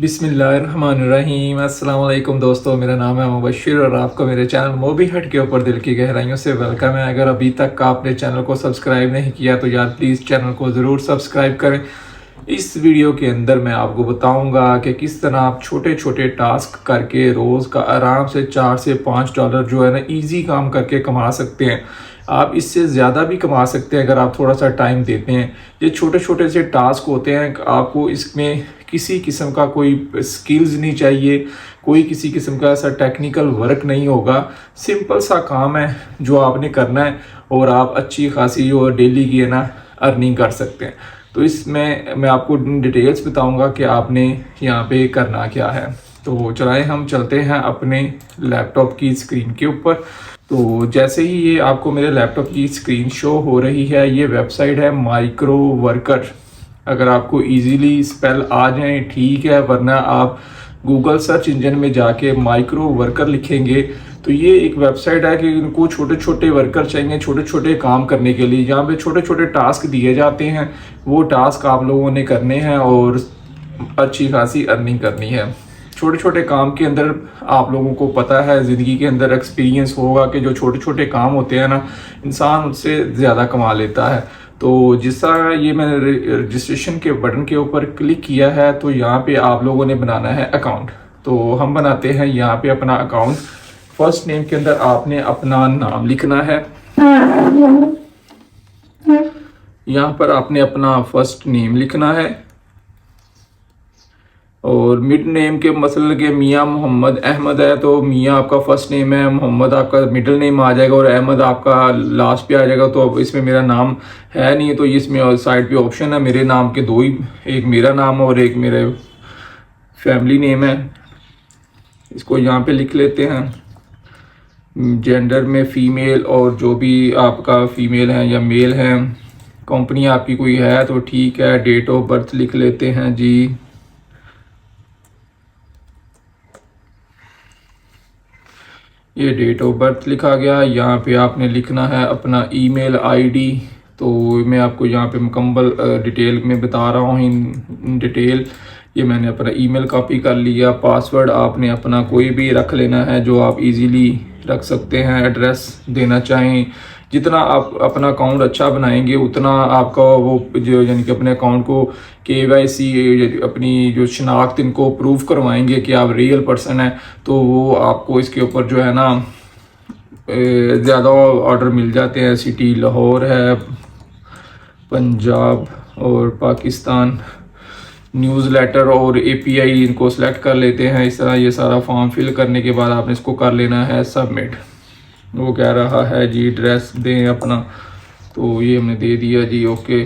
बिस्मिल्लाहिर्रहमानिर्रहीम। अस्सलाम वालेकुम दोस्तों, मेरा नाम है मुबशिर और आपको मेरे चैनल मोबी हट के ऊपर दिल की गहराइयों से वेलकम है। अगर अभी तक आपने चैनल को सब्सक्राइब नहीं किया तो यार प्लीज़ चैनल को ज़रूर सब्सक्राइब करें। इस वीडियो के अंदर मैं आपको बताऊंगा कि किस तरह आप छोटे छोटे टास्क करके रोज़ का आराम से 4 से 5 डॉलर जो है ना ईजी काम करके कमा सकते हैं। आप इससे ज़्यादा भी कमा सकते हैं अगर आप थोड़ा सा टाइम देते हैं। ये छोटे छोटे से टास्क होते हैं, आपको इसमें किसी किस्म का कोई स्किल्स नहीं चाहिए, कोई किसी किस्म का ऐसा टेक्निकल वर्क नहीं होगा। सिंपल सा काम है जो आपने करना है और आप अच्छी खासी जो डेली की है ना अर्निंग कर सकते हैं। तो इसमें मैं आपको डिटेल्स बताऊंगा कि आपने यहाँ पे करना क्या है। तो चलाएं हम चलते हैं अपने लैपटॉप की स्क्रीन के ऊपर। तो जैसे ही ये आपको मेरे लैपटॉप की स्क्रीन शो हो रही है, ये वेबसाइट है माइक्रो वर्कर। अगर आपको इजीली स्पेल आ जाए ठीक है, वरना आप गूगल सर्च इंजन में जाके माइक्रो वर्कर लिखेंगे तो ये एक वेबसाइट है कि इनको छोटे छोटे वर्कर चाहिए छोटे छोटे काम करने के लिए। यहाँ पे छोटे छोटे टास्क दिए जाते हैं, वो टास्क आप लोगों ने करने हैं और अच्छी खासी अर्निंग करनी है। छोटे छोटे काम के अंदर आप लोगों को पता है, ज़िंदगी के अंदर एक्सपीरियंस होगा कि जो छोटे छोटे काम होते हैं ना, इंसान उससे ज़्यादा कमा लेता है। तो जिस तरह ये मैंने रजिस्ट्रेशन के बटन के ऊपर क्लिक किया है तो यहाँ पे आप लोगों ने बनाना है अकाउंट। तो हम बनाते हैं यहाँ पे अपना अकाउंट। फर्स्ट नेम के अंदर आपने अपना नाम लिखना है। यहाँ पर आपने अपना फर्स्ट नेम लिखना है और मिड नेम के मसलन के मियाँ मोहम्मद अहमद है तो मियाँ आपका फर्स्ट नेम है, मोहम्मद आपका मिडिल नेम आ जाएगा और अहमद आपका लास्ट पे आ जाएगा। तो अब इसमें मेरा नाम है नहीं, तो इसमें साइड पे ऑप्शन है मेरे नाम के दो ही, एक मेरा नाम और एक मेरे फैमिली नेम है। इसको यहाँ पे लिख लेते हैं। जेंडर में फीमेल और जो भी आपका फीमेल है या मेल है। कंपनी आपकी कोई है तो ठीक है। डेट ऑफ बर्थ लिख लेते हैं जी। ये डेट ऑफ बर्थ लिखा गया। यहाँ पे आपने लिखना है अपना ईमेल आईडी। तो मैं आपको यहाँ पे मुकम्मल डिटेल में बता रहा हूँ इन डिटेल। ये मैंने अपना ईमेल कॉपी कर लिया। पासवर्ड आपने अपना कोई भी रख लेना है जो आप इजीली रख सकते हैं। एड्रेस देना चाहें, जितना आप अपना अकाउंट अच्छा बनाएंगे उतना आपका वो जो यानी कि अपने अकाउंट को KYC अपनी जो शनाख्त इनको प्रूव करवाएंगे कि आप रियल पर्सन है, तो वो आपको इसके ऊपर जो है ना ज़्यादा ऑर्डर मिल जाते हैं। सिटी लाहौर है, पंजाब और पाकिस्तान। न्यूज़लेटर और API इनको सेलेक्ट कर लेते हैं। इस तरह ये सारा फॉर्म फिल करने के बाद आपने इसको कर लेना है सबमिट। वो कह रहा है जी एड्रेस दें अपना, तो ये हमने दे दिया जी, ओके।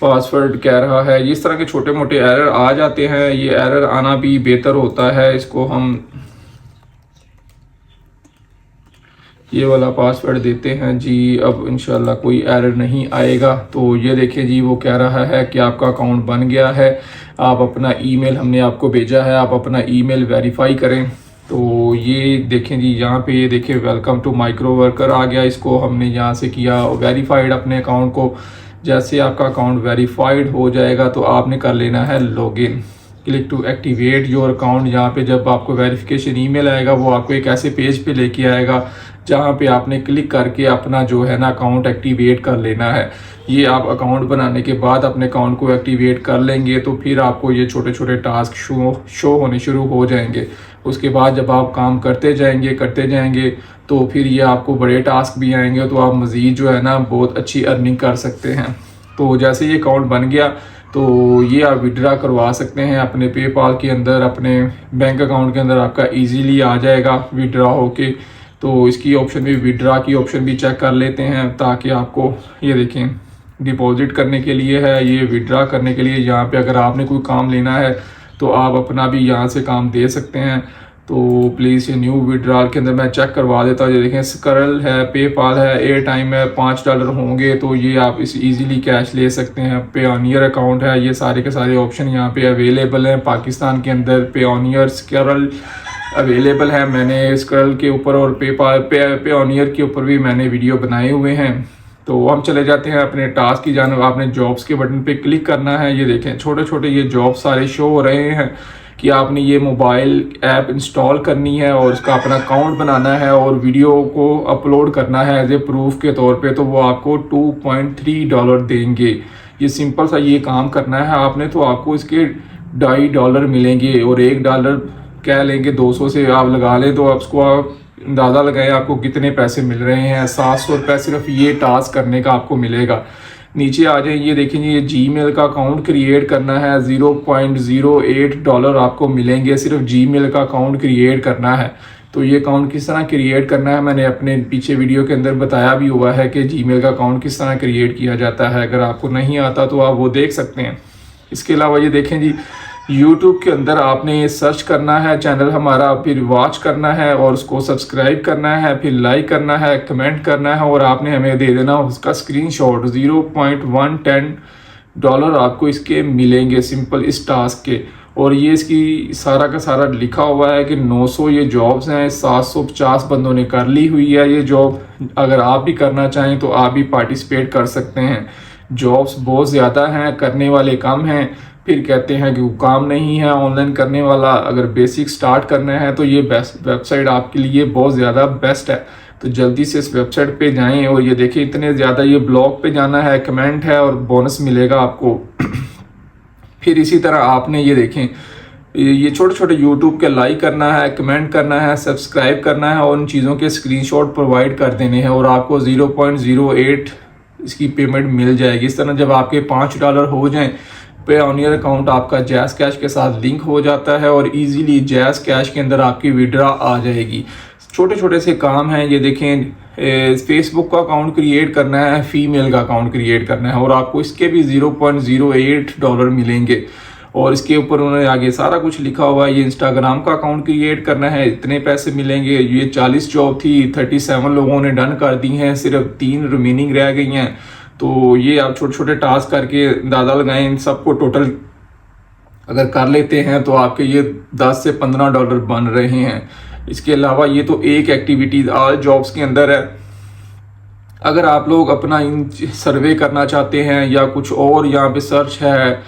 पासवर्ड कह रहा है। इस तरह के छोटे मोटे एरर आ जाते हैं, ये एरर आना भी बेहतर होता है। इसको हम ये वाला पासवर्ड देते हैं जी। अब इंशाल्लाह कोई एरर नहीं आएगा। तो ये देखिए जी, वो कह रहा है कि आपका अकाउंट बन गया है। आप अपना ईमेल हमने आपको भेजा है, आप अपना ईमेल वेरीफाई करें। तो ये देखें जी, यहाँ पे ये देखिए वेलकम टू माइक्रो वर्कर आ गया। इसको हमने यहाँ से किया वेरीफाइड अपने अकाउंट को। जैसे आपका अकाउंट वेरीफाइड हो जाएगा तो आपने कर लेना है login. Click to activate your account. यहाँ पे जब आपको वेरिफिकेशन ईमेल आएगा वो आपको एक ऐसे पेज पे लेके आएगा जहाँ पे आपने क्लिक करके अपना जो है ना अकाउंट एक्टिवेट कर लेना है। ये आप अकाउंट बनाने के बाद अपने अकाउंट को एक्टिवेट कर लेंगे तो फिर आपको ये छोटे छोटे टास्क शो होने शुरू हो जाएंगे। उसके बाद जब आप काम करते जाएंगे तो फिर ये आपको बड़े टास्क भी आएंगे, तो आप मज़ीद जो है ना बहुत अच्छी अर्निंग कर सकते हैं। तो जैसे ये अकाउंट बन गया तो ये आप विड्रा करवा सकते हैं अपने पेपाल के अंदर, अपने बैंक अकाउंट के अंदर आपका इजीली आ जाएगा विड्रा होके। तो इसकी ऑप्शन भी, विड्रा की ऑप्शन भी चेक कर लेते हैं ताकि आपको ये देखें डिपॉजिट करने के लिए है, ये विड्रा करने के लिए। यहाँ पे अगर आपने कोई काम लेना है तो आप अपना भी यहाँ से काम दे सकते हैं। तो प्लीज़ ये न्यू विड्रॉल के अंदर मैं चेक करवा देता हूँ। ये देखें स्क्रल है, पेपाल है, एयर टाइम है। 5 डॉलर होंगे तो ये आप इस इजीली कैश ले सकते हैं। पेओनियर अकाउंट है, ये सारे के सारे ऑप्शन यहाँ पे अवेलेबल हैं। पाकिस्तान के अंदर पेओनियर स्क्रल अवेलेबल है। मैंने स्क्रल के ऊपर और पेओनियर के ऊपर भी मैंने वीडियो बनाए हुए हैं। तो हम चले जाते हैं अपने टास्क की जानिब। आपने जॉब्स के बटन पे क्लिक करना है। ये देखें छोटे छोटे ये जॉब सारे शो हो रहे हैं कि आपने ये मोबाइल ऐप इंस्टॉल करनी है और उसका अपना अकाउंट बनाना है और वीडियो को अपलोड करना है एज ए प्रूफ के तौर पे, तो वो आपको $2.3 देंगे। ये सिंपल सा ये काम करना है आपने, तो आपको इसके $2.5 मिलेंगे और $1 कह लेंगे 200 से आप लगा लें, तो आपको आप अंदाज़ा लगाएं आपको कितने पैसे मिल रहे हैं। $700 सिर्फ ये टास्क करने का आपको मिलेगा। नीचे आ जाए, ये देखेंगे ये जीमेल का अकाउंट क्रिएट करना है, $0.08 आपको मिलेंगे सिर्फ जीमेल का अकाउंट क्रिएट करना है। तो ये अकाउंट किस तरह क्रिएट करना है मैंने अपने पीछे वीडियो के अंदर बताया भी हुआ है कि जीमेल का अकाउंट किस तरह क्रिएट किया जाता है। अगर आपको नहीं आता तो आप वो देख सकते हैं। इसके अलावा ये देखें जी, YouTube के अंदर आपने सर्च करना है चैनल हमारा, फिर वॉच करना है और उसको सब्सक्राइब करना है, फिर लाइक करना है, कमेंट करना है और आपने हमें दे देना उसका स्क्रीनशॉट। $0.110 आपको इसके मिलेंगे सिंपल इस टास्क के। और ये इसकी सारा का सारा लिखा हुआ है कि 900 ये जॉब्स हैं, 750 बंदों ने कर ली हुई है ये जॉब। अगर आप भी करना चाहें तो आप भी पार्टिसिपेट कर सकते हैं। जॉब्स बहुत ज़्यादा हैं, करने वाले कम हैं, फिर कहते हैं कि वो काम नहीं है ऑनलाइन करने वाला। अगर बेसिक स्टार्ट करना है तो ये बेस्ट वेबसाइट आपके लिए बहुत ज़्यादा बेस्ट है। तो जल्दी से इस वेबसाइट पे जाएं और ये देखिए इतने ज़्यादा, ये ब्लॉग पे जाना है, कमेंट है और बोनस मिलेगा आपको। फिर इसी तरह आपने ये देखें ये छोटे छोटे यूट्यूब के लाइक करना है, कमेंट करना है, सब्सक्राइब करना है और उन चीज़ों के स्क्रीनशॉट प्रोवाइड कर देने हैं और आपको 0.08 इसकी पेमेंट मिल जाएगी। इस तरह जब आपके $5 हो जाएं, पेओनियर अकाउंट आपका जैज़ कैश के साथ लिंक हो जाता है और इजीली जैज़ कैश के अंदर आपकी विड्रा आ जाएगी। छोटे छोटे से काम हैं। ये देखें फेसबुक का अकाउंट क्रिएट करना है, फीमेल का अकाउंट क्रिएट करना है और आपको इसके भी $0.08 मिलेंगे। और इसके ऊपर उन्होंने आगे सारा कुछ लिखा हुआ है। ये इंस्टाग्राम का अकाउंट क्रिएट करना है, इतने पैसे मिलेंगे। ये 40 जॉब थी, 37 लोगों ने डन कर दी हैं, सिर्फ 3 रिमेनिंग रह गई हैं। तो ये आप छोटे छोटे टास्क करके अंदाज़ा लगाएं, इन सबको टोटल अगर कर लेते हैं तो आपके ये $10 से $15 बन रहे हैं। इसके अलावा ये तो एक एक्टिविटी ऑल जॉब्स के अंदर है। अगर आप लोग अपना इन सर्वे करना चाहते हैं या कुछ और यहाँ पे सर्च है,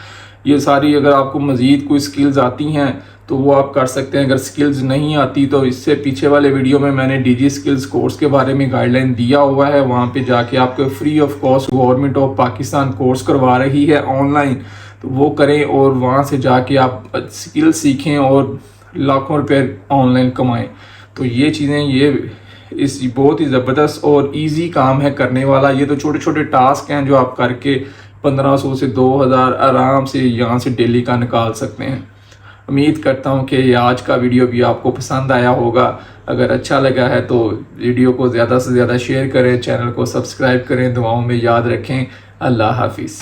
ये सारी अगर आपको मज़ीद कोई स्किल्स आती हैं तो वो आप कर सकते हैं। अगर स्किल्स नहीं आती तो इससे पीछे वाले वीडियो में मैंने डीजी स्किल्स कोर्स के बारे में गाइडलाइन दिया हुआ है, वहाँ पे जाके आपको free of cost government of Pakistan course करवा रही है ऑनलाइन, तो वो करें और वहाँ से जाके आप स्किल सीखें और लाखों रुपए ऑनलाइन कमाएं। तो ये चीज़ें ये इस बहुत ही ज़बरदस्त और इजी काम है करने वाला। ये तो छोटे छोटे टास्क हैं जो आप करके 1500 से 2000 आराम से यहाँ से डेली का निकाल सकते हैं। उम्मीद करता हूँ कि आज का वीडियो भी आपको पसंद आया होगा। अगर अच्छा लगा है तो वीडियो को ज़्यादा से ज़्यादा शेयर करें, चैनल को सब्सक्राइब करें, दुआओं में याद रखें। अल्लाह हाफिज़।